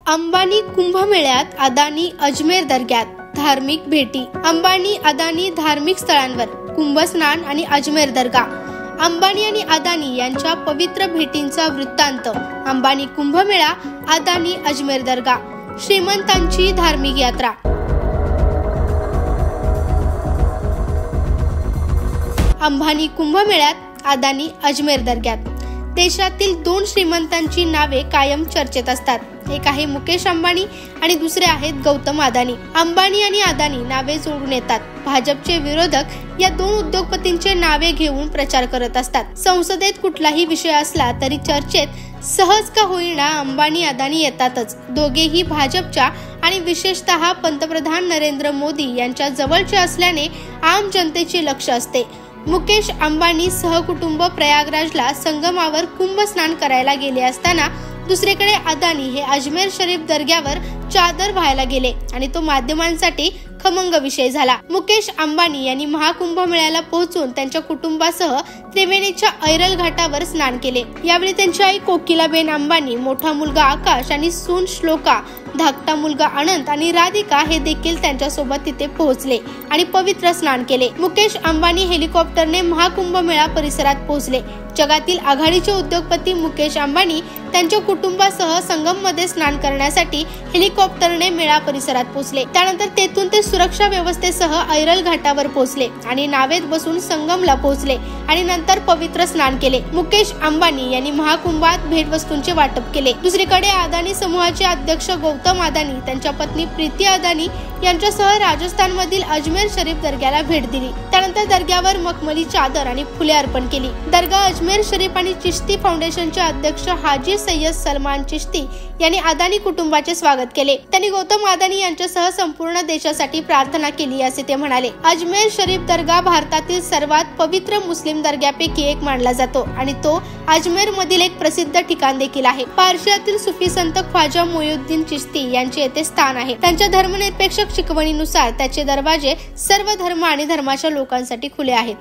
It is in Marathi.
अंबानी कुंभमेळ्यात, अदानी अजमेर दर्ग्यात धार्मिक भेटी। अंबानी अदानी धार्मिक स्थळांवर कुंभस्नान आणि अजमेर दर्गा। अंबानी आणि अदानी यांच्या पवित्र भेटींचा वृत्तांत। अंबानी कुंभमेळा, अदानी अजमेर दर्गा। श्रीमंतांची धार्मिक यात्रा। अंबानी कुंभमेळ्यात, अदानी अजमेर दर्ग्यात। देशातील दोन श्रीमंतांची नावे कायम चर्चेत असतात। एक आहे मुकेश अंबानी आणि दुसरे आहेत गौतम अदानी। अंबानी आणि अदानी नावे जोडून येतात। भाजपचे विरोधक या दोन उद्योगपतींचे नावे घेऊन प्रचार करत असतात। संसदेत कुठलाही विषय असला तरी चर्चेत सहज का होईना अंबानी अदानी येतातच। दोघेही भाजपच्या आणि विशेषतः पंतप्रधान नरेंद्र मोदी यांच्या जवळचे असल्याने आम जनतेचे लक्ष असते। मुकेश अंबानी सहकुटुंब प्रयागराजला संगमावर कुंभ स्नान करायला गेले असताना दुसरीकडे अदानी हे अजमेर शरीफ दर्ग्यावर चादर व्हायला गेले आणि तो माध्यमांसाठी खमंग विषय झाला। मुकेश अंबानी यांनी महाकुंभ मेळ्याला पोहोचून त्यांच्या कुटुंबासह त्रिवेणीच्या ऐरल घाटावर स्नान केले। यावेळी त्यांची आई कोकिलाबेन अंबानी, मोठा मुलगा आकाश आणि सून श्लोका, धाकटा मुलगा अनंत आणि राधिका हे देखील त्यांच्या सोबत तिथे पोहोचले आणि पवित्र स्नान केले। मुकेश अंबानी हेलिकॉप्टरने महाकुंभ मेळा परिसरात पोहोचले। जगातील आघाडीचे उद्योगपती मुकेश अंबानी त्यांच्या कुटुंबासह संगम मध्ये स्नान करण्यासाठी हेलिकॉप्टरने मेळा परिसरात पोहोचले। त्यानंतर तेथून ते सुरक्षा व्यवस्थेसह ऐरल घाटावर पोहोचले आणि नावेत बसून संगमला पोहोचले आणि नंतर पवित्र स्नान केले। मुकेश अंबानी यांनी महाकुंभात भेटवस्तूंचे वाटप केले। दुसरीकडे अदानी समूहाचे अध्यक्ष गौतम अदानी त्यांच्या पत्नी प्रीती अदानी यांच्यासह राजस्थान मधील अजमेर शरीफ दर्ग्याला भेट दिली। त्यानंतर दर्ग्यावर मखमली चादर आणि फुले अर्पण केली। दर्गा अजमेर शरीफ आणि चिश्ती फाउंडेशनचे अध्यक्ष हाजी सय्यद सलमान चिश्ती यांनी अदानी कुटुंबाचे स्वागत केले। त्यांनी गौतम अदानी यांच्यासह संपूर्ण देशासाठी प्रार्थना केली असे ते म्हणाले। अजमेर शरीफ दर्गा भारतातील सर्वात पवित्र मुस्लिम दर्ग्यापैकी एक मानला जातो आणि तो अजमेर मधील एक प्रसिद्ध ठिकाण देखील आहे। पारशियातील सुफी संत ख्वाजा मोइनुद्दीन चिश्ती यांचे येथे स्थान आहे। त्यांच्या धर्मनिरपेक्ष शिकवणीनुसार त्याचे दरवाजे सर्व धर्म आणि धर्माच्या लोकांसाठी खुले आहेत।